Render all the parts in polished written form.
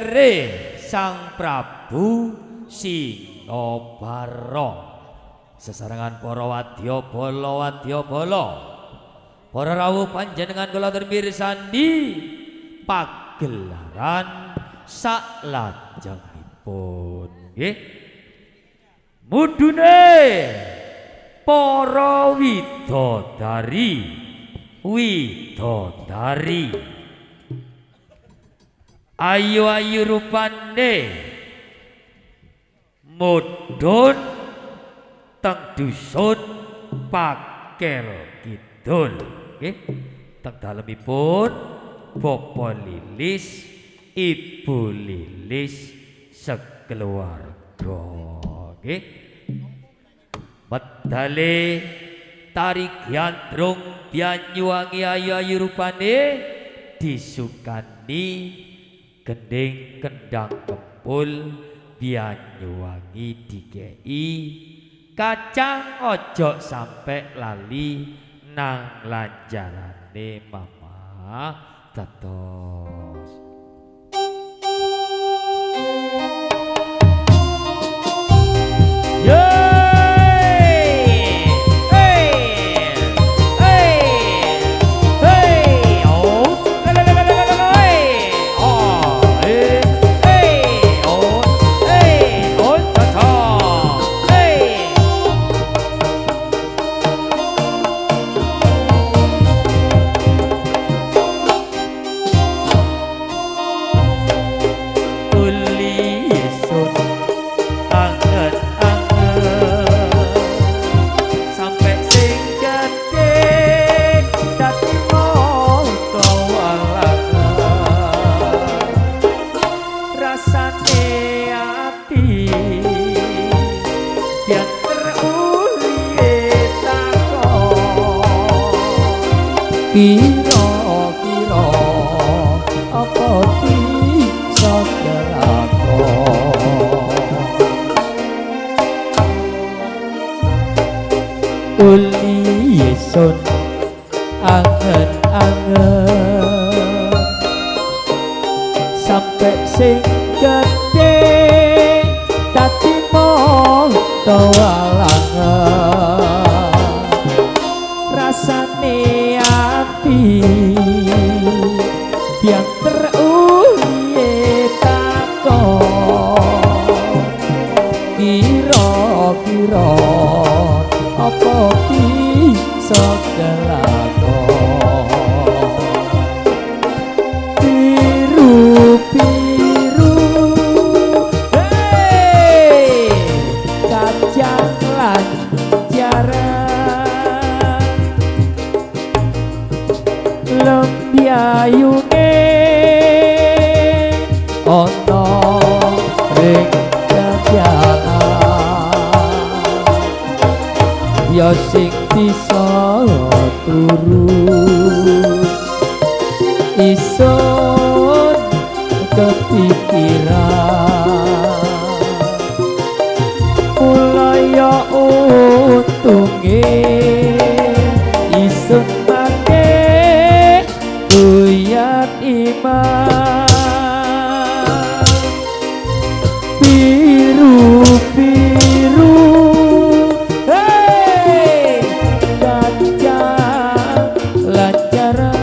kere Sang Prabu Sinobara. Sesarengan para wadya bala para rawuh panjenengan kula mirsani pagelaran saklajengipun nggih. Mudune para widodari ayu-ayu rupane mudhun teng dusun Pakel Kidul nggih. Teng dalemipun Bapak Lilis, Ibu Lilis sekeluarga nggih. Medale tari Gandrung Banyuwangi ayu-ayu rupane disukani gending kendang kempul Banyuwangi dikei kacang ojo sampai lali nang lanjarane mama tetos. Kira-kira apa bisa kelakon uli yesun angen-angen sampai sing gede dadi mongko walangan rasane yang terulie takon kira-kira apa bisa kelakon biru-biru kacang lanjaran lembiyayune ana ring dalan ya sing bisa turu isun kepikiran mulaya untunge isun buyat iman biru-biru gajah lancaran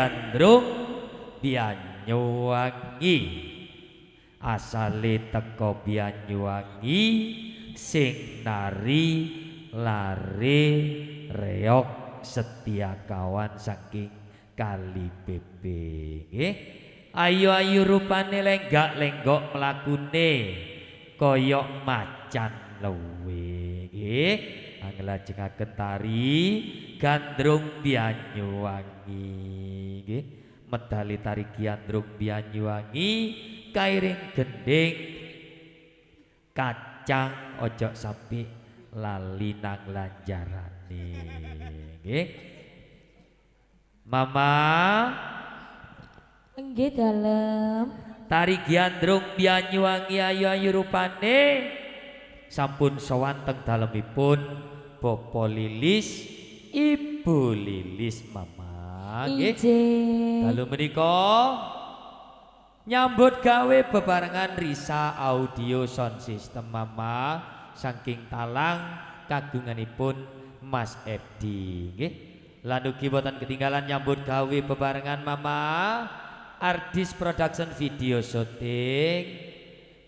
Gandrung Banyuwangi. Asale teko Banyuwangi sing nari lare reok Setiakawan saking Kali Bebe nggih. Ayu-ayu rupane lenggak-lenggok mlakune kaya macan luwe nggih. Anglajengaken tari Gandrung Banyuwangi nggih. Medali tari Gandrung Banyuwangi kairing gending kacang ojo sampai lali nang lanjarane nggih. Mama nggih dalem. tari Gandrung Banyuwangi ayu-ayu rupane sampun sowan teng dalemipun Bapak Lilis Ibu Lilis Mama nggih. Dalu menika nyambut gawe bebarengan Risa Audio Sound System Mama saking Talang kagunganipun Mas Edi nggih. Lan ugi boten ketinggalan nyambut gawe bebarengan Mama Ardis Production Video Shooting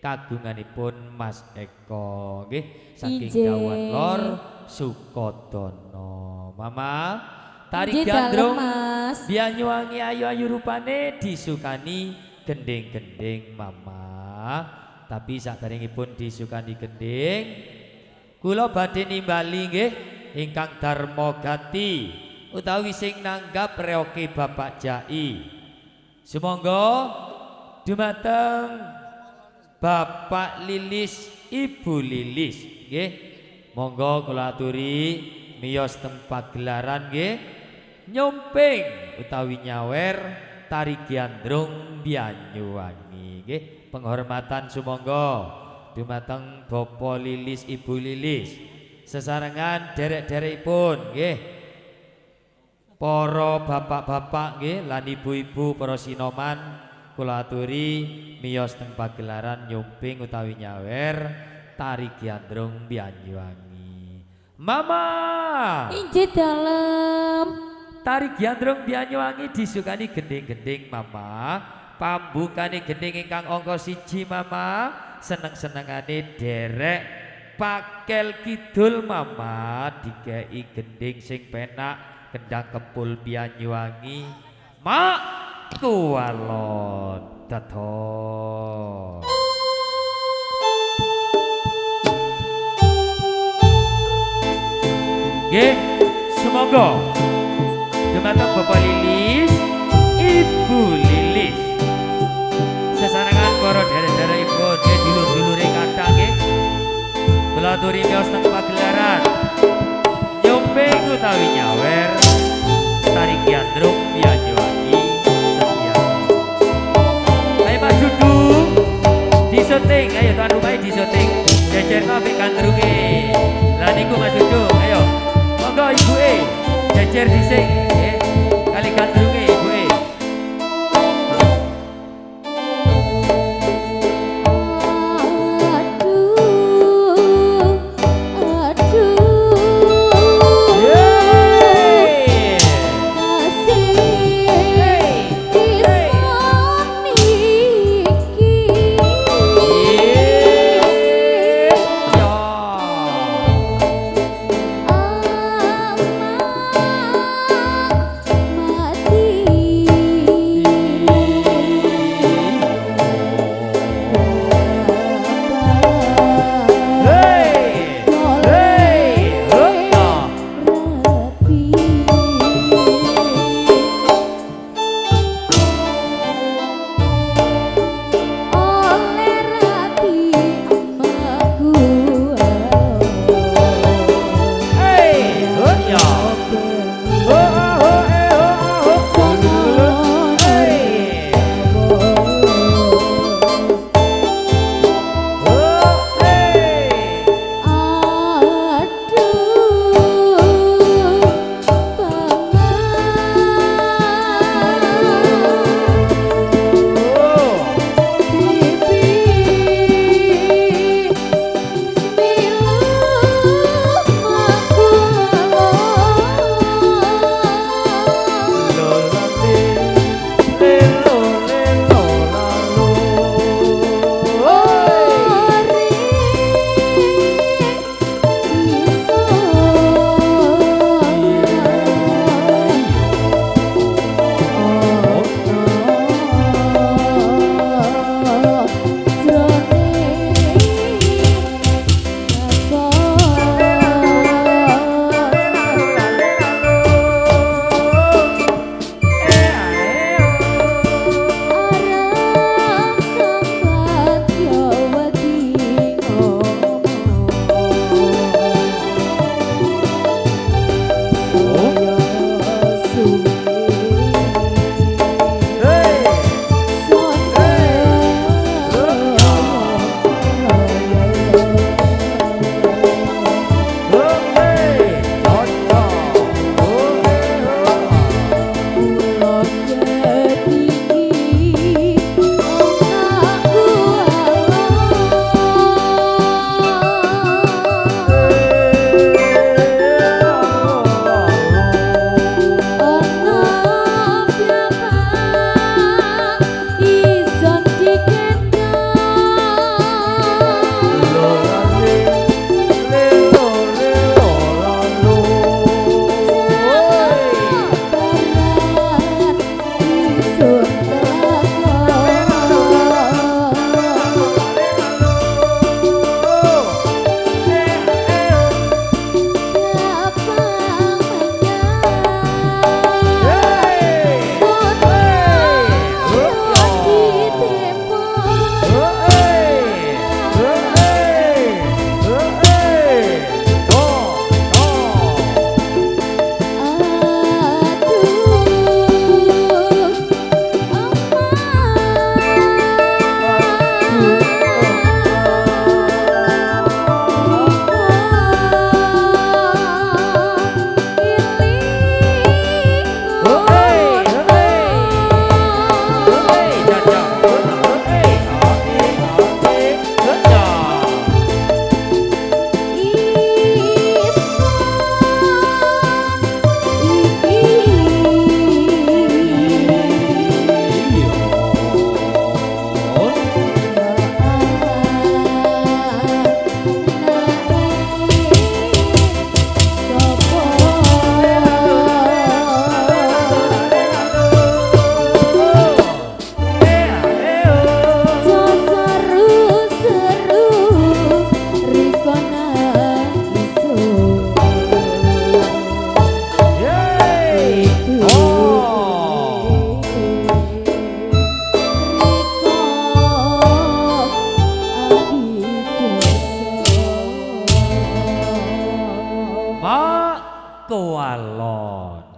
kagunganipun Mas Eko nggih saking Jawan Lor Sukodono. Mama tari Gandrung Banyuwangi ayu-ayu rupane disukani gending-gending Mama. Tapi sakderengipun disukani gending kula badhe nimbali nggih ingkang Darma Gati utawi sing nanggap reoke Bapak Jai. Sumangga dumateng Bapak Lilis Ibu Lilis nggih. Monggo kula aturi miyos teng pagelaran nggih nyomping utawi nyawer tari Gandrung Banyuwangi nggih. Penghormatan sumangga dumateng Bapak Lilis Ibu Lilis. Sesarengan derek-derekipun nggih. Para bapak-bapak nggih lan ibu-ibu para sinoman kula aturi miyos teng pagelaran nyomping utawi nyawer tari Gandrung Banyuwangi. Mama inggih dalem. tari Gandrung Banyuwangi disukani gending-gending Mama. Pambukane gending ingkang angka 1 Mama. Seneng-senengane derek Pakel Kidul Mama dikei gending sing penak Kendang Kempul Banyuwangi Mak Kualon Daton. Nggih, semoga dumateng Bapak Lilis Ibu Lilis sesarengan para derek-derekipun nggih dulur-dulure kathah nggih kula aturi miyos teng pagelaran nyomping utawi nyawer tari Gandrung Banyuwangi setia. Ayo Pak Dudu disyuting, ayo tuan rumahnya disyuting jejer kabeh gandrunge. Lah niku Mas Dudu, ayo monggo ibuke jejer dhisik nggih kali gandrunge ibuke.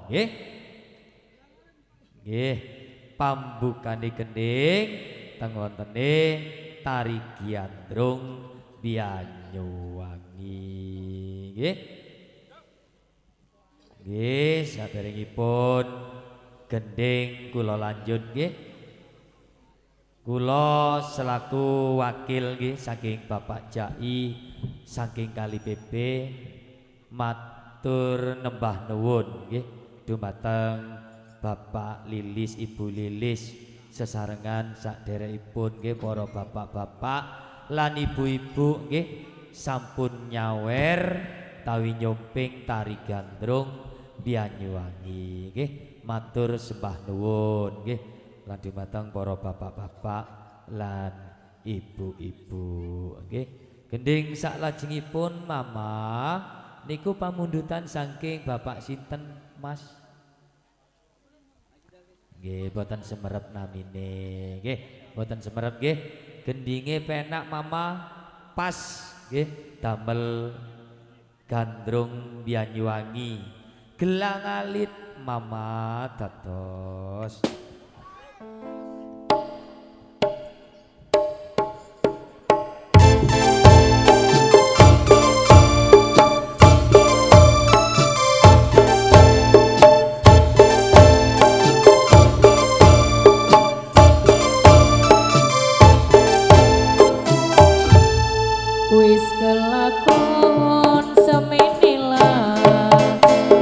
nggih. Nggih, pambukane gending teng wontene tari Giandrung Banyuwangi. Nggih. Nggih, saderengipun gending kula lanjut nggih. Kula selaku wakil nggih saking Bapak Jai saking Kali PP matur nembah nuwun nggih dumateng Bapak Lilis, Ibu Lilis sesarengan saderekipun nggih para bapak-bapak lan ibu-ibu nggih sampun nyawer tawi nyomping tari gandrung Banyuwangi nggih matur sembah nuwun nggih lan dumateng para bapak-bapak lan ibu-ibu nggih. Gending saklajengipun Mama niku pamundutan saking Bapak sinten Mas? Nggih boten semerep namine nggih boten semerep nggih. Gendinge penak Mama pas nggih damel gandrung Banyuwangi gelang alit Mama dados wis kelakon semenilah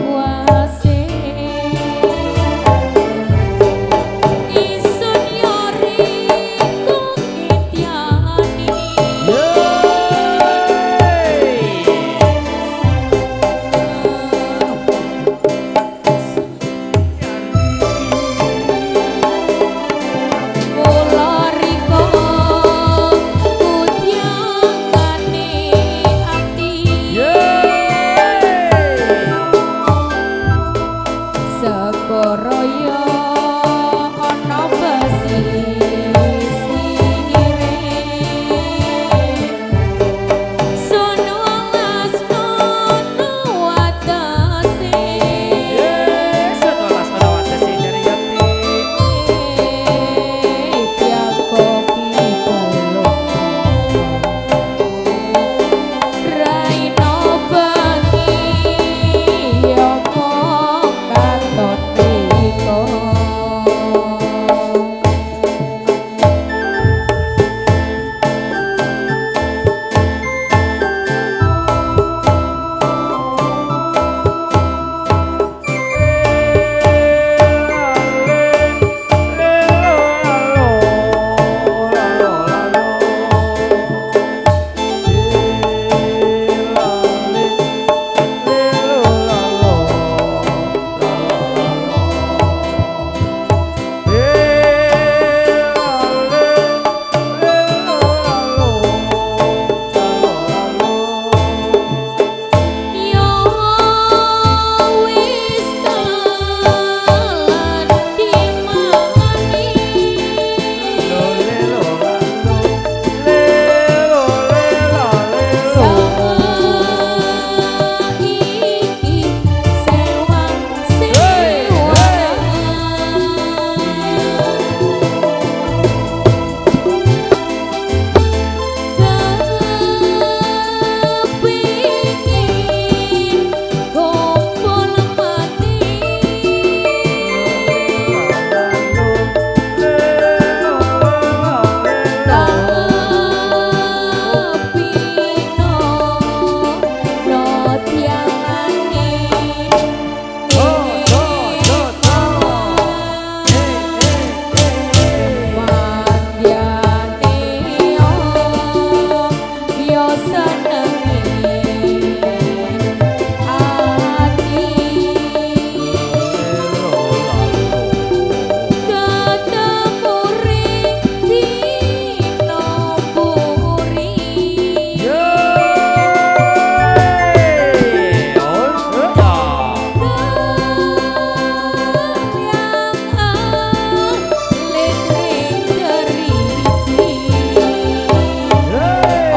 wase isun yori kukityani kula riko kutyangane ati sekoroyo ana basisire sun welas kono watese sewelas ana watese Jaryati Jakoki balung Raino bengi yomo katon riko yo wis kalan dimani saiki sewang kepingin kumpul mati tapi no tiangane mandyane yo senengi ati ketemu ring dino puri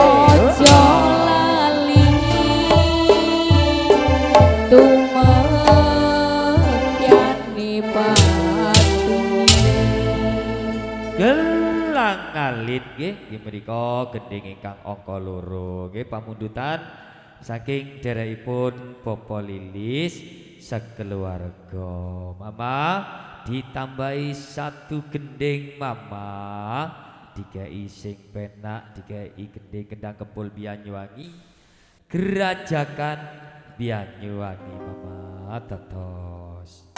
Ojo inggih menika gending ingkang angka 2 nggih pamundutan saking dherekipun Bapak Lilis sekeluarga. Mama ditambahi 1 gending mama dikai sing penak dikai gending kendang kempul Banyuwangi Gerajakan Banyuwangi mama tetos.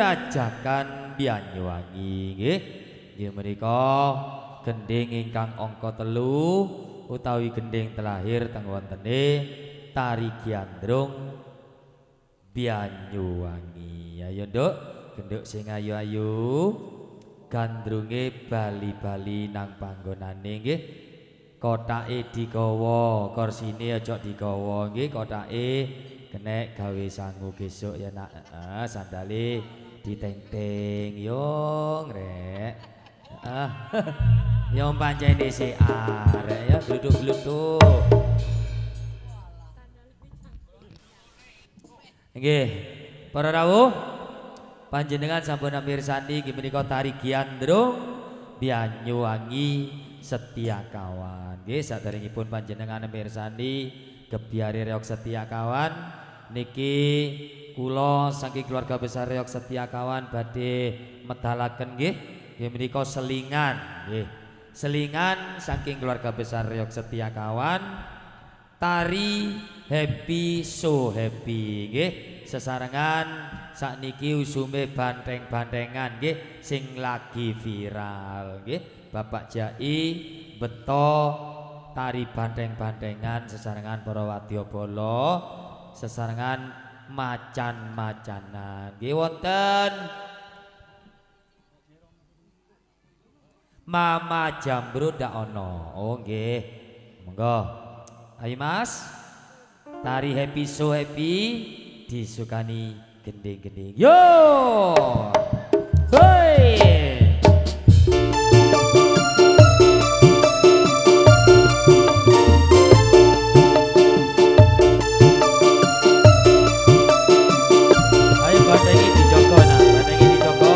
Brajakan Banyuwangi nggih. Nggih menika gending ingkang angka 3 utawi gending terakhir teng wontene tari Giandrung Banyuwangi. Ayo Nduk, genduk sing ayu-ayu. Gandrunge bali-bali nang panggonane nggih. Kotake digawa, korsine aja digawa nggih, kotake kenek gawe sangu besok ya nak. Sandale diteng-teng yo ngrek. Yo pancene si arek ya gluduk-gluduk. Nggih, para rawuh panjenengan sampun mirsani inggih menika tari Giandrung Banyuwangi Setia Kawan. Nggih, saderengipun panjenengan mirsani Gebyare Reog Setia Kawan niki kula saking keluarga besar Reog Setia Kawan badhe medalaken nggih menika selingan nggih. Selingan saking keluarga besar Reog Setia Kawan tari Happy So Happy nggih. Sesarengan sakniki usume banteng-bantengan nggih sing lagi viral nggih. Bapak Jai beto tari banteng-bantengan sesarengan para wadyabala, sesarengan macan-macanan. Nggih wonten Mama Jambrut ndak ana. Oh nggih. Monggo. Ayo Mas. Tari Happy So Happy disukani gending-gending. Yo! Hoi! Ayo batengi dijogo nak, batengi dijogo.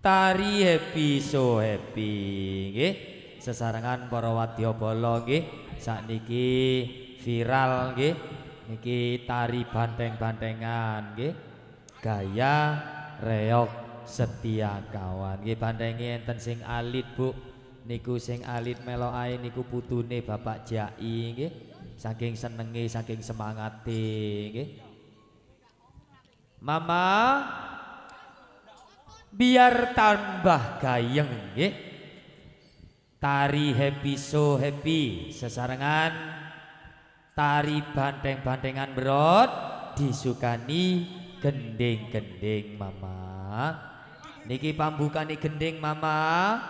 Tari Happy So Happy nggih. Sesarengan para wadyabala nggih sakniki viral nggih. Niki tari banteng-bantengan nggih. Gaya Reog Setia Kawan nggih. Bantenge enten sing alit Bu, niku sing alit melo ae niku putune Bapak Jai nggih. Saking senenge, saking semangate nggih. Mama biar tambah gayeng nggih. Tari happy so happy sesarengan tari banteng-bantengan berot disukani gending-gending mama. Niki pambukani gending mama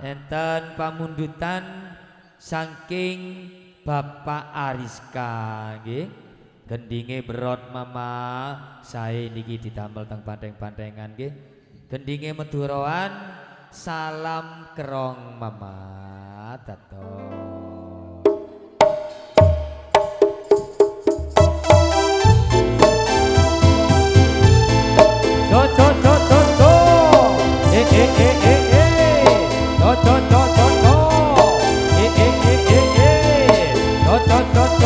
enten pamundutan saking Bapak Ariska nggih. Gendinge berot mama sae niki didamel teng banteng-bantengan nggih. Gendinge Meduroan salam kerong mama tato. Do do do do do. Do do do do do. Do do do do do.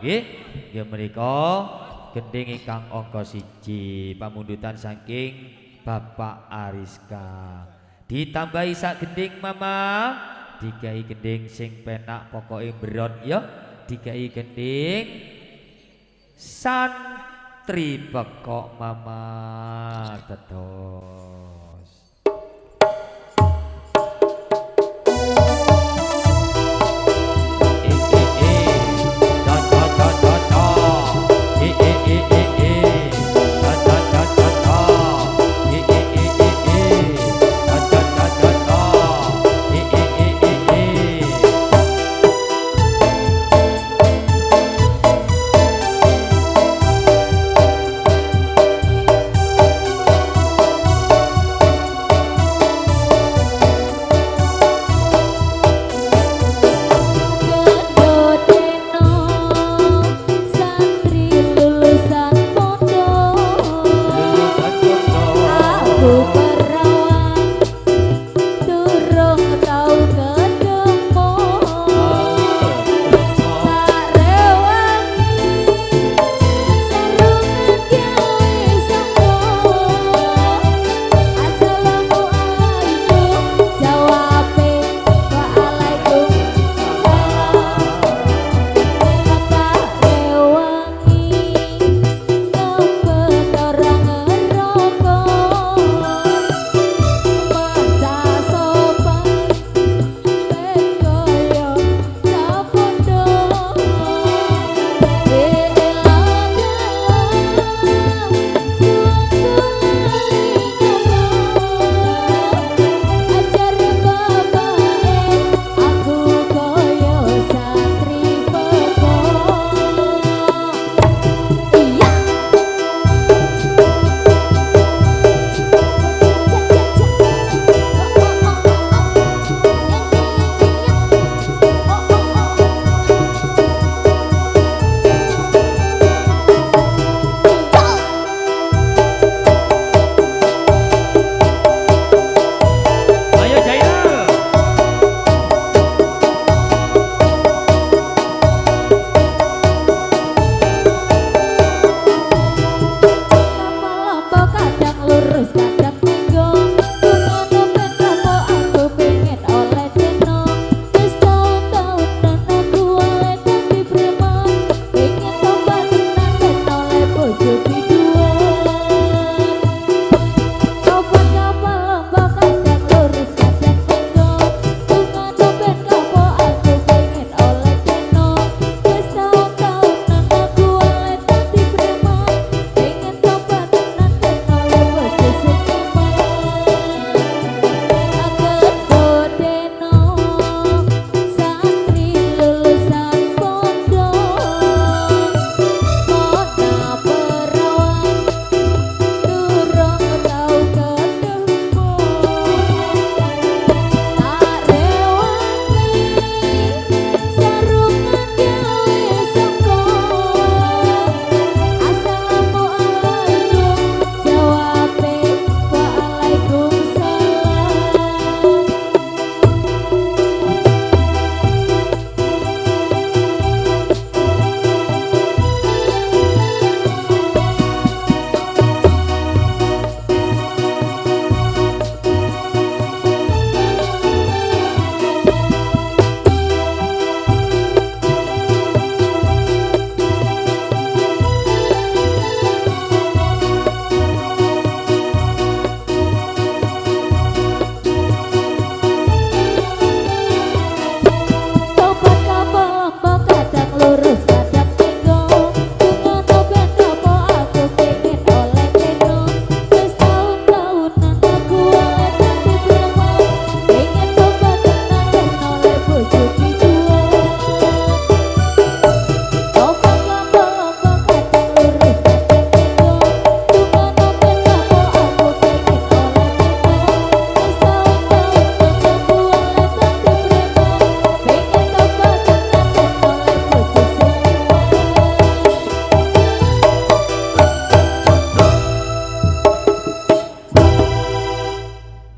nggih. Nggih menika gending ingkang angka 1 pamundutan saking Bapak Ariska. Ditambahi sak gending Mama, digawe gending sing penak pokoke beron ya. Digawe gending santri pekok Mama tetos.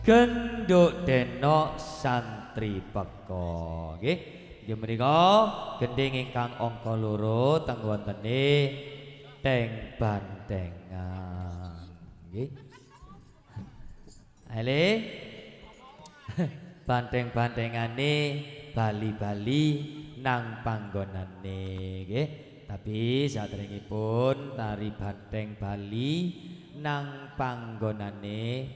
Genduk denok santri peko nggih Nggih menika gending ingkang angka 2 teng wontene teng bantengan. Nggih. Ale banteng-bantengane bali-bali nang panggonane nggih. Tapi saderengipun tari banteng Bali nang panggonane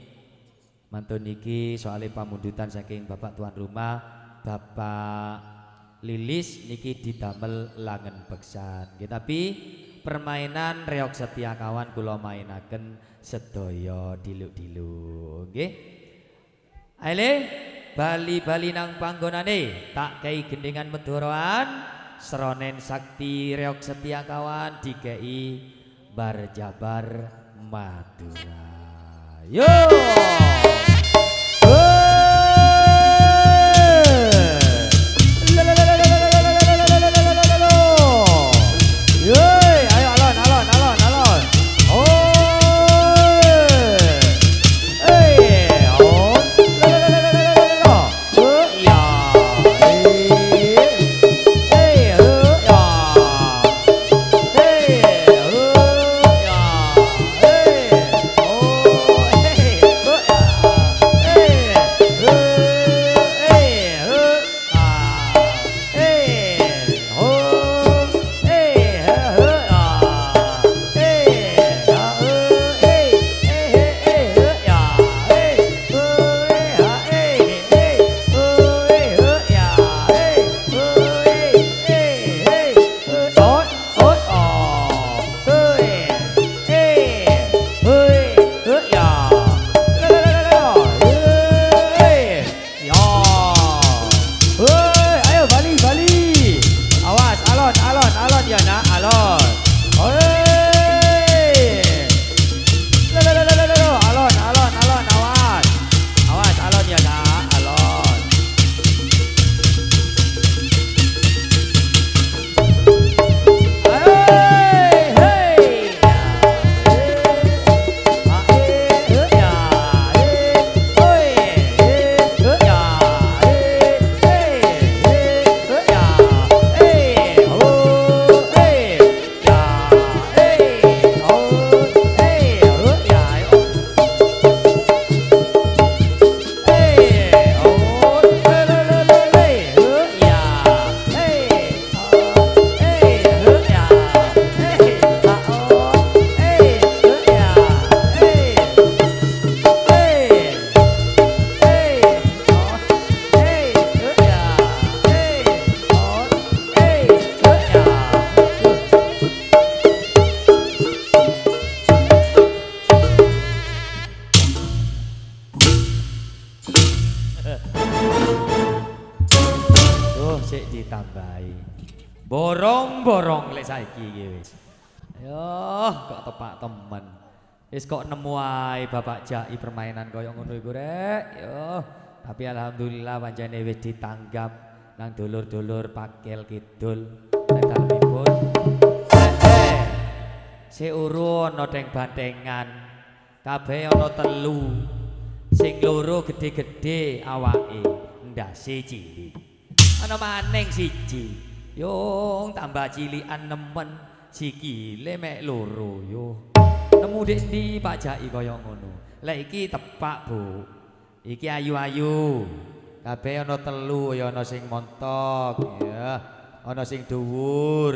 mantun niki soalnya pamundutan saking Bapak tuan rumah Bapak Lilis niki didamel langen beksan nggih. Tapi permainan reok setia kawan kula mainaken sedaya diluk-diluk nggih. Ale bali-bali nang panggonane tak kei gendingan medhoroan Seronen sakti reok setia kawan dikei Barjabar Madura. Yo. Borong-borong lek saiki iki wis. Yo, kok tepak temen. Wis kok nemu ae Bapak Jai permainan koyo ngono iku rek. Yo, tapi alhamdulillah pancene wis ditanggap nang dulur-dulur Pakel Kidul. Nek dalemipun sik uru ana teng bantengan. Kabeh ana 3. Sing loro gede-gede awake, ndase cilik. Ana maning siji. Yo tambah cilikan nemen sikile mek loro yo. Nemu dek ndi Pak Jai kaya ngono. Lek iki tepak, Bu. Iki ayu-ayu. Kabeh ana 3, ya ana sing montok, ya. Ana sing dhuwur.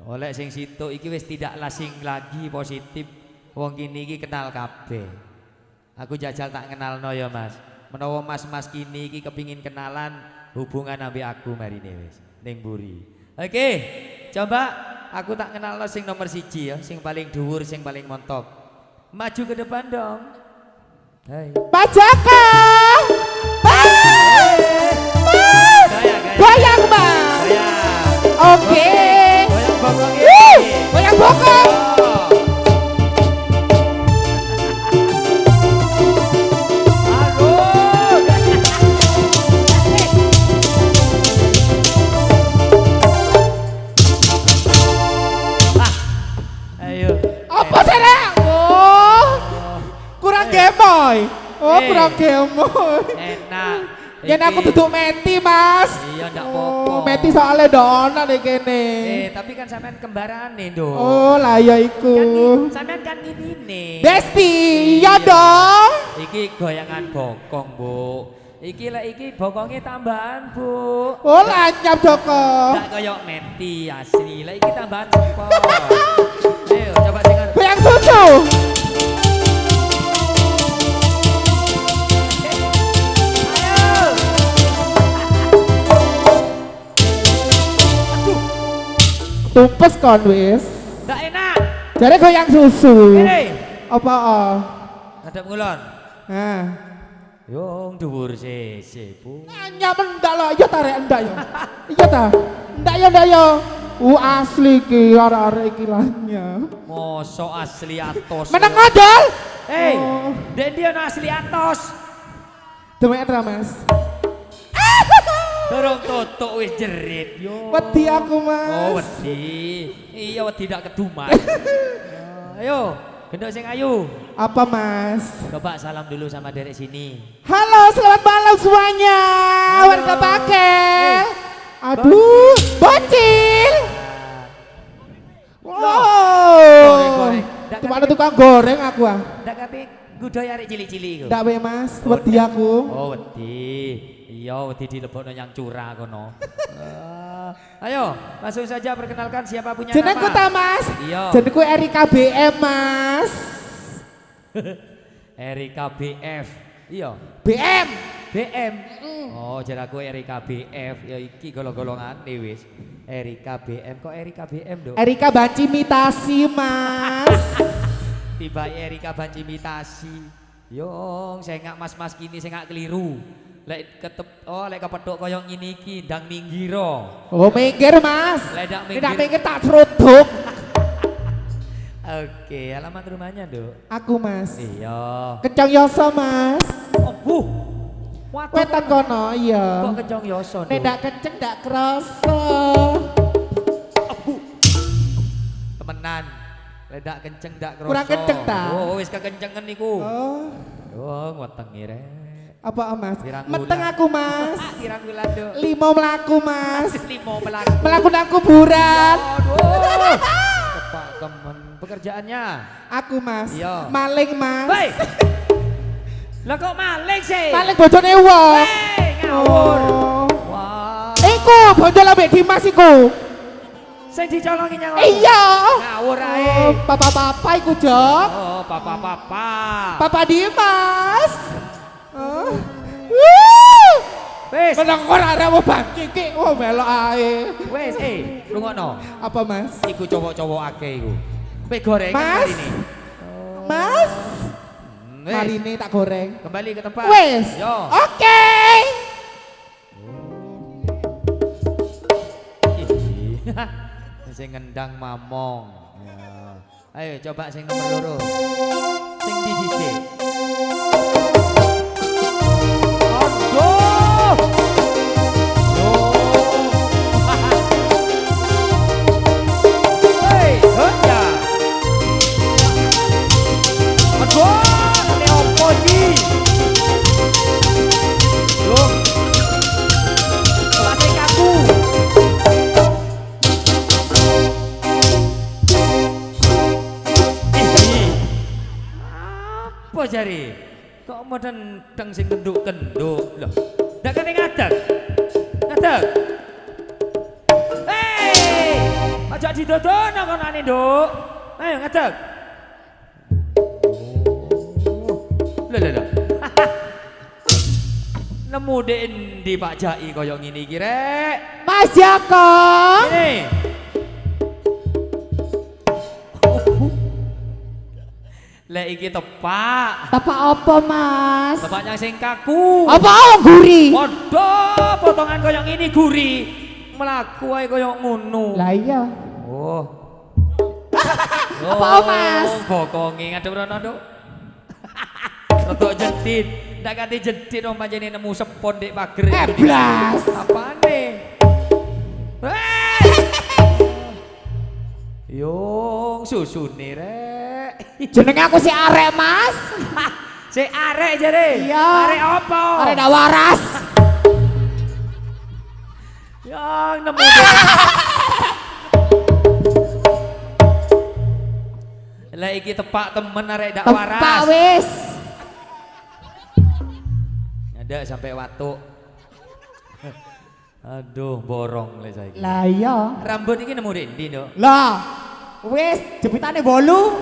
Oleh sing situk iki wis tidak lasing lagi positif. Wong kini iki kenal kabeh. Aku jajal tak kenalno ya, Mas. Menawa mas-mas kini iki kepingin kenalan hubungan ambek aku marine wis. Ning mburi. Oke, coba aku tak kenal lo sing nomor 1 ya, sing paling dhuwur, sing paling montok. Maju ke depan dong. Hai. Pak Jaka. Mas. Goyang, Mas. Oke. Goyang bokong ini. Goyang bokong. Apa sih rek? Oh, kurang gemoy. Oh, kurang gemoy. Enak. Yen aku duduk Meti, Mas. Iya ndak Oh, apa-apa. Meti soalnya dona deh kene. Tapi kan sampean kembarane, Nduk. Oh, lah ya iku. Sampean kan ini nih. Besti, iya dong. Iki goyangan bokong, Bu. Iki bokongnya tambahan, Bu. Oh, lanyap Joko. Ndak koyo Meti asli. Lah iki tambahan sepon. Ayo coba dengan Goyang susu. Ayo. Tumpes kon wis. Ndak enak. Jare goyang susu. Ini. Apa oh? Ngadep ngulon. Nah. Yo dhuwur sese, Bu. Nanya mendak lo, iya ta rek endak yo. Iya ta? Ndak yo. Asli ki arek-arek iki lahnya. Mosok asli atos. Meneng odol. Hei, Oh. den dia no asli atos. Demek ra, Mas. Dorong totok wis jerit. Yo. Wedi aku, Mas. Oh, wedi. Iya wedi dak keduman. Ayo, gendok sing ayu. Apa, Mas? Coba salam dulu sama derek sini. Halo, selamat malam semuanya. Halo. Warga pakai. Hey. Aduh, bocil. Goreng-goreng. Wow. Cuma ada tukang goreng aku ah. Ndak kate gudoy arek cilik-cilik iku. Ndak we, Mas. Wedi aku. Oh, wedi. Iya, wedi dilebokno yang curah kono. Ayo, langsung saja perkenalkan siapa punya Jenengku nama. ta, Mas? Iya. Jenengku Erika BM, Mas. Erika BF. Iya. BM. BM. Oh, jar aku Erika BF. Ya iki golong-golongane wis. Erika BM kok Erika BM, Dok? Erika banci imitasi, Mas. Tiba Erika banci imitasi. Yo, saya ngak mas-mas kini saya ngak keliru. Lek lek kepethuk koyo ngene iki ndang minggiro. Oh, minggir, Mas. Lek ndak Tidak minggir. minggir tak seruduk. Oke, alamat rumahnya, Dok. Aku, Mas. Iya. Kencang Yoso, Mas. Oh, Bu. Waduh. Wetan kono, iya. Kok kencang Yoso, Nek Dok? ndak kenceng ndak kroso. Temenan. Lek ndak kenceng ndak kroso. Kurang kenceng ta? Oh, wis kekencengen niku. Oh, Oh, wetengi rek. apa Mas? Pirang Meteng bulan. aku, Mas. Pirang bulan, Dok? Limo melaku, Mas. Limo melaku. Melaku nang kuburan. Aduh. Kepak temen. Pekerjaannya? Aku, Mas. Iya. Maling, Mas. Baik. Lah kok maling sih? Maling bojone wong. Hei, ngawur. Oh. Wah. Iku bojo ambek Dimas iku. Sing dicolongi nyang. Iya. Ngawur ae. Oh, papa-papa iku, Jok. Oh, papa. Papa Dimas. Oh. Wis, Meneng ora arek mau bangki iki. Oh, melok ae. wis, rungokno. Apa, Mas? Iku cowok-cowok akeh iku. Kowe gorengan Mas. kali ini. Mas. Wis, Hari ini tak goreng. kembali ke tempat. Wes. Yo. Oke. Sing ngendang mamong. Ya. Ayo coba sing nomor 2. Sing di sisi. Aduh. Yo. Hei, hanya. Aduh, ini opo iki? Yo. Coba sing kaku. Apa jari? Kok modern deng sing kenduk-kenduk loh. Ndak kene ngadeg. Ngadeg. Hei! Aja didodono konane, Nduk. Ayo ngadeg. Lho. Nemu dek endi Pak Jai kaya ngene iki rek? Mas Joko. Ini. Lek iki tepak. Tepak apa, Mas? Tepak yang sing kaku. Apa guri? Waduh, potongan koyo ngene guri. Melaku ae koyo ngono. Lah iya. Oh. Apa, Mas? Bokonge ngadep rono, Nduk. Rodok jedit. Ndak kate jedit om panjene nemu sepon ndek pager. Blas. Apane? Yo, susune rek. Jenenge aku si arek, Mas. Si arek jare. Iya. Arek apa? Arek ndak waras. Yang nemu deh. Lah iki tepak temen arek dak waras. Tepak wis. Ada sampai watuk. Aduh, borong le saiki. Lah iya. Rambut iki nemu ndi, Nduk? Lah wis jepitane bolu.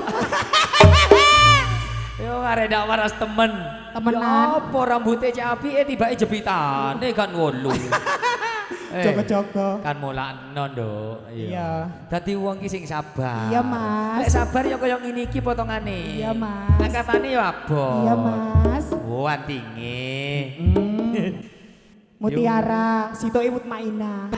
Yo arek dak waras temen. Temenan. Ya apa rambutnya cek apike tibake jepitane kan wolu. Jaga-jaga. Kan mulakno, Nduk. Iya. Dadi wong ki sing sabar. Iya, Mas. Lek sabar ya kaya ngene iki potongane. Iya, Mas. Angkatane ya abot. Iya, Mas. Oh, antinge. Mutiara, Sito Mutmainah.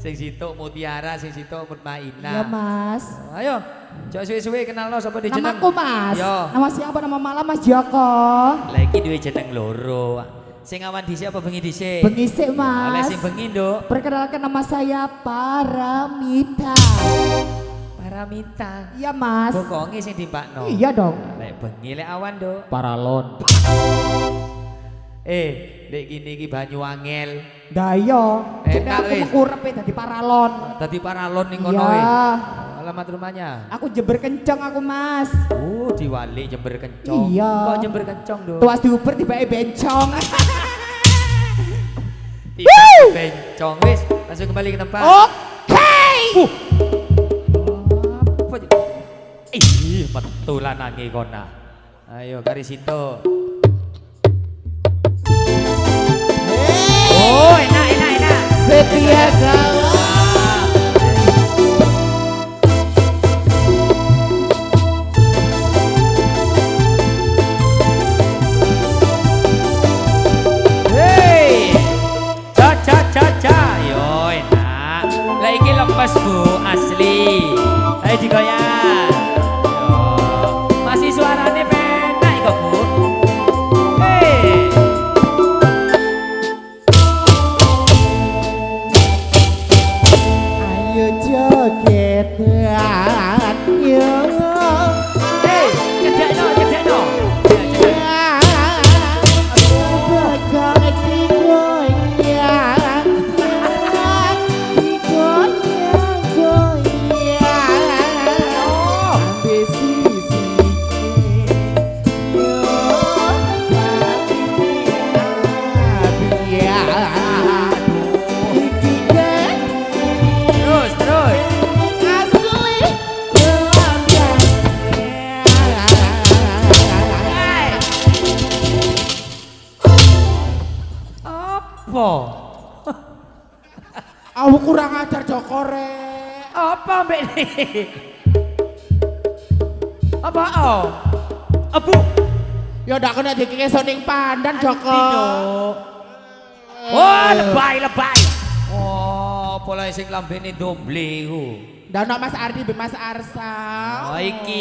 Sing situk Mutiara, sing situk Mutmainah. Iya, Mas. Ayo, jok suwe-suwe kenalno sapa di jeneng. Namaku, Mas. Yo. Nama siapa? Nama malam Mas Joko. Lah iki duwe jeneng loro. Sing awan dhisik apa bengi dhisik? Bengi sik, Oleh Mas. sing bengi, Nduk. Perkenalkan nama saya Paramita. Paramita. Iya, Mas. Bokonge sing dipakno. Iya dong. Lek bengi lek awan, Nduk. Paralon. Dek gini iki banyu angel. Dayo. Enak, Jadi aku wis. mengurep dadi paralon. Tadi paralon ning kono Iya. wis. Alamat rumahnya. Aku Jember kenceng aku, Mas. Oh, diwali Jember Kencong. Iya. Kok Jember Kencong, Nduk? Tuas diuber tibake bencong. Tiba bencong wis, langsung kembali ke tempat. Oke. Apa? Ih, metulan nangi kona. Ayo Karisito. Oh, enak. Setia kawan. Hey, ca. Yo enak. Lah iki lemes Bu, asli. Ayo digoyang. Yo, masih suarane penak kok Bu. Hey. Ayo joget yo. Hey, cedekno. Terus. Apa? Aku kurang ajar Joko rek. Apa mbak ini? Apa oh? Abu? Ya ndak kena dikeke ning pandan Joko. Oh, lebay. Oh, pola sing lambene domble ku. Ndak ono Mas Ardi be Mas Arsa. Oh, iki.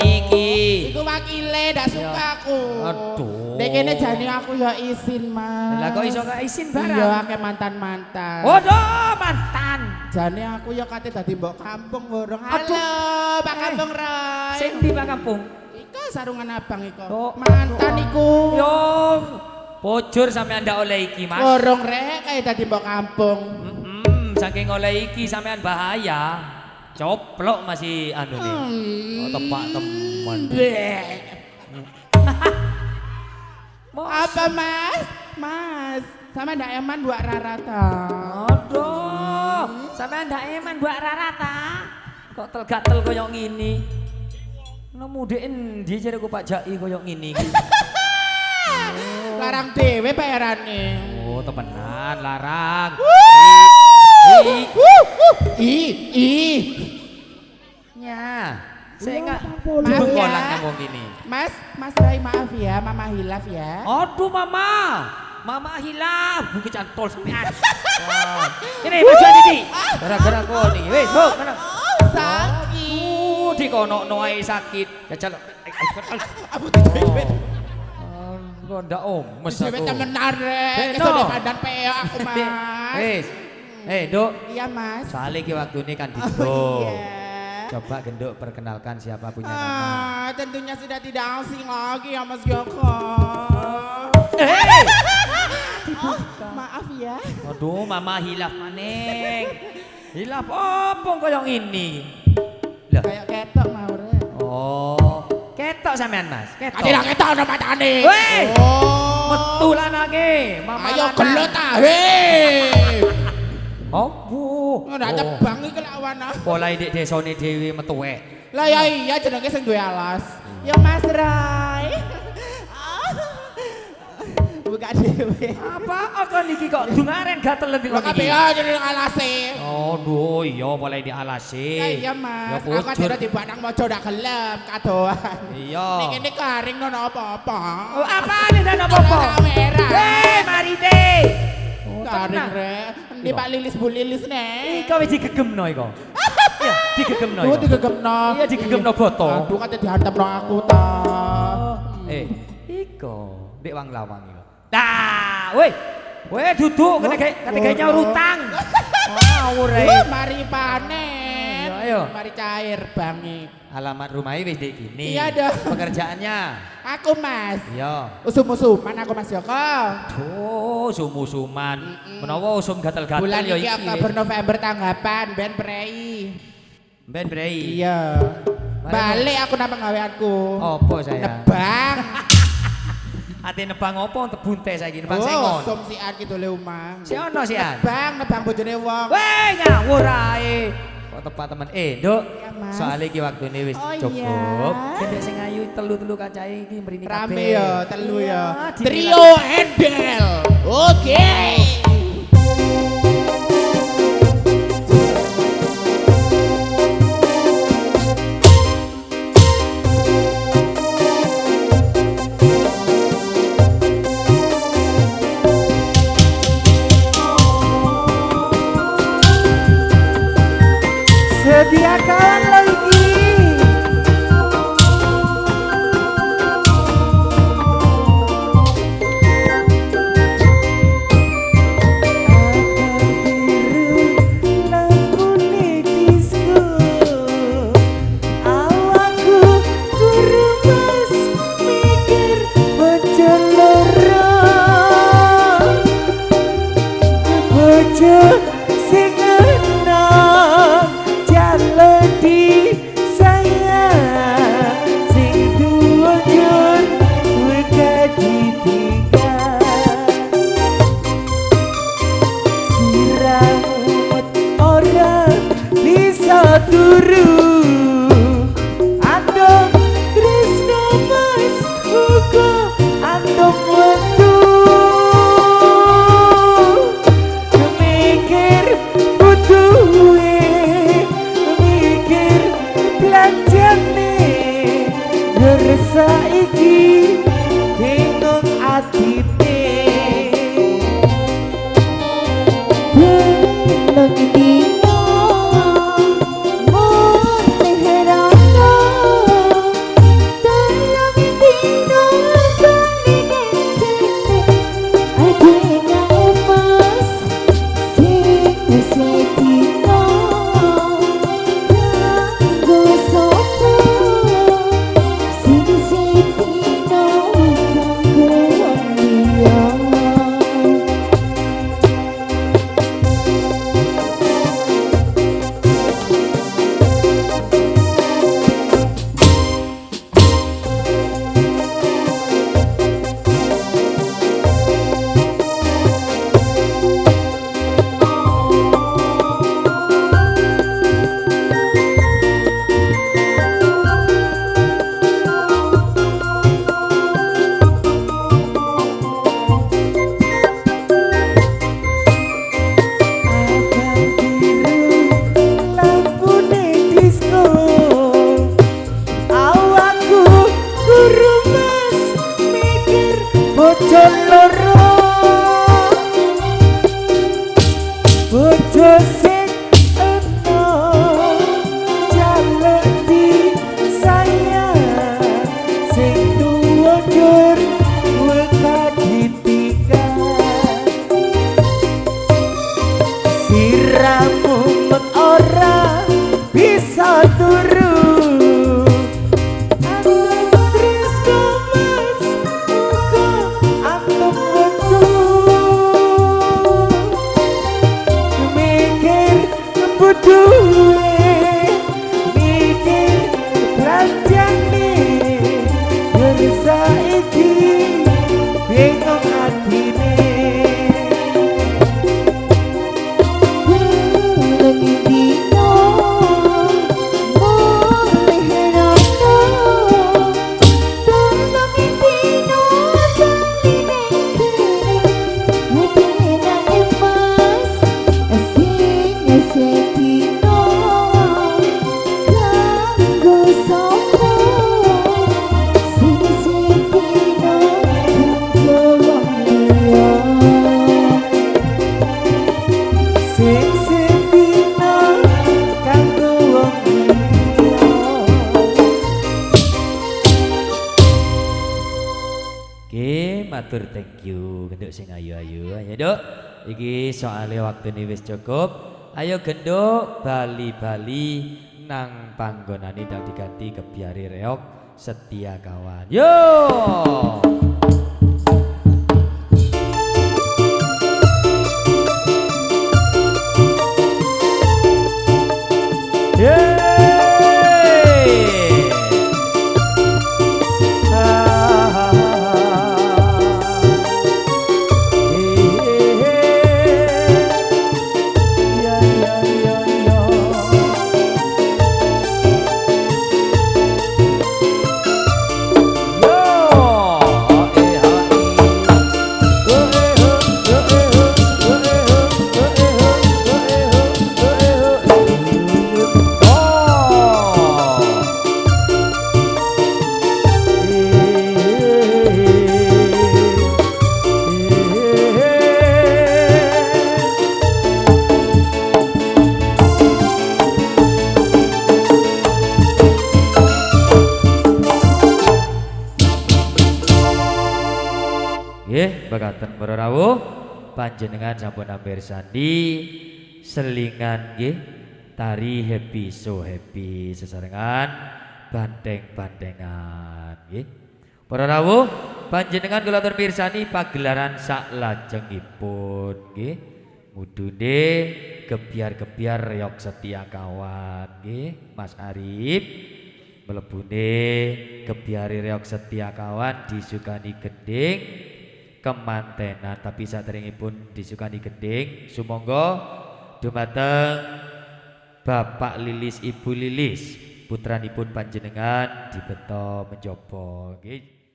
Iku wakile ndak suka aku. Aduh. Nek kene jane aku ya izin, Mas. Lah kok iso gak izin barang? Iya, akeh mantan-mantan. Waduh, mantan. Jane aku ya kate dadi mbok kampung borong. Aduh. Halo, Pak Kampung Roy. Sing di Pak Kampung. Iku sarungan abang iku. Oh, Mantan iku. Yo, bojor sampean ndak oleh iki, Mas. Borong rek kayak dadi mbok kampung. Saking oleh iki sampean bahaya. Coplok masih anu nih. Oh, tepak teman. Apa Mas? Mas, sama ndak eman buat rarata. Aduh, sampean ndak eman buat rarata. Kok telgatel koyo ngini. Nemu dhek endi jare ku Pak Jaki koyo ngini iki. Larang dhewe bayarane. Oh, temenan larang. Ih. Nya. Saya enggak Maaf ya. bengkolan ngomong gini. Mas Rai maaf ya, Mama hilaf ya. Aduh Mama hilaf. Bukan cantol sampean. Wah. Ini bajuan ini. Gara-gara kau nih. Wes, Bu, mana? Sakit. Di kono noai sakit. Jajal. Abu dhewe. Kok ndak omes Dhewe aku. temenan rek. Beno. Iso pandan peo aku, Mas. Wes. Duk. Iya, Mas. Soalnya ki waktu ini kan Oh Dito. iya. Coba Genduk perkenalkan siapa punya nama. Tentunya sudah tidak asing lagi ya Mas Joko. Maaf ya. Aduh, mama hilaf maning. Hilaf apa kaya ini? Lah, Kayak ketok mau rek. oh, ketok sampean Mas. Ketok. Ade ra ketok ana matane. Weh! Oh. Metu lanake, mama Ayo lanang. gelut ah, hei. Oh, bu. Ora tebang iki lawan ah. Pola dik desane dhewe metuwek. Lah ya iya jenenge sing duwe alas. Ya Mas Rai. Buka dhewe. Apa kok niki kok dungaren gatelen Lah kok kabeh niki? ya jenenge alase. Oh, duh, iya pola di alase. Ya iya Mas. Ya Aku kan bujur. di Banang Mojo ndak gelem kadoan. Iya. Ning kene garing nono apa-apa. Oh, apa nih dan apa-apa? Kamera. Hei, mari deh. Garing tenang. rek. Endi Pak Lilis Bu Lilis nek. Iko wis digegemno iko. Iya, digegemno Oh iko. digegemno. Iya, digegemno boto. Aduh kate dihantemno aku ta. Iko, Dek Wang Lawang iko. Nah, woi. Woi, duduk kene gawe nyaur utang. Ngawur ae. Mari panen. Ayo. Mari cair bangi. Alamat rumahnya wis dek gini. Iya dong. Pekerjaannya. Aku Mas. Iya. Usum-usuman aku Mas Joko. Oh, sum-suman. Menawa usum gatel-gatel Bulan ya iki iki. Oktober November tanggapan ben prei. Ben brei. Iya. Balik aku nang penggaweanku. Apa saya? Nebang. Ate nebang apa tebunte saiki nebang Oh, sengon. som sian ki dole omah. Si ono sian. Nebang bojone wong. Weh, ngawur ae. Kok tepat temen. Nduk. Iya, Mas. Soale iki waktune wis Oh, cukup. iya. Gendek sing ayu telu-telu kacahe iki mrene kabeh. Rame ya, telu ya. Iya, Trio Endel. Oke. Sediakan lagi. Sing enak jaladi sayang sing duwur wegadi tinggal siramut ora bisa turu andong tresno mas uga andong wetu mikir butuhe mikir belanjane ngerasa iki bingung atine belum dino mau herano dalam dino balinete adanya emas sing sedino kanggo sopo sing sedino matur thank you genduk sing ayu-ayu. Ayo Duk. Iki soalnya waktu ini wis cukup. Ayo genduk bali-bali nang panggonane ndang diganti kebiari reok setia kawan. Yo. Bakaten para rawuh panjenengan sampun amber sandi selingan nggih tari happy so happy sesarengan bandeng-bandengan nggih. Para rawuh panjenengan kula atur mirsani pagelaran saklajengipun nggih. Mudune gebyar-gebyar reok setia kawan nggih Mas Arif. Mlebune gebyari reok setia kawan disukani gending kemantenan tapi saderengipun disukani gending sumangga dumateng Bapak Lilis Ibu Lilis putranipun panjenengan dibeto menjaba nggih.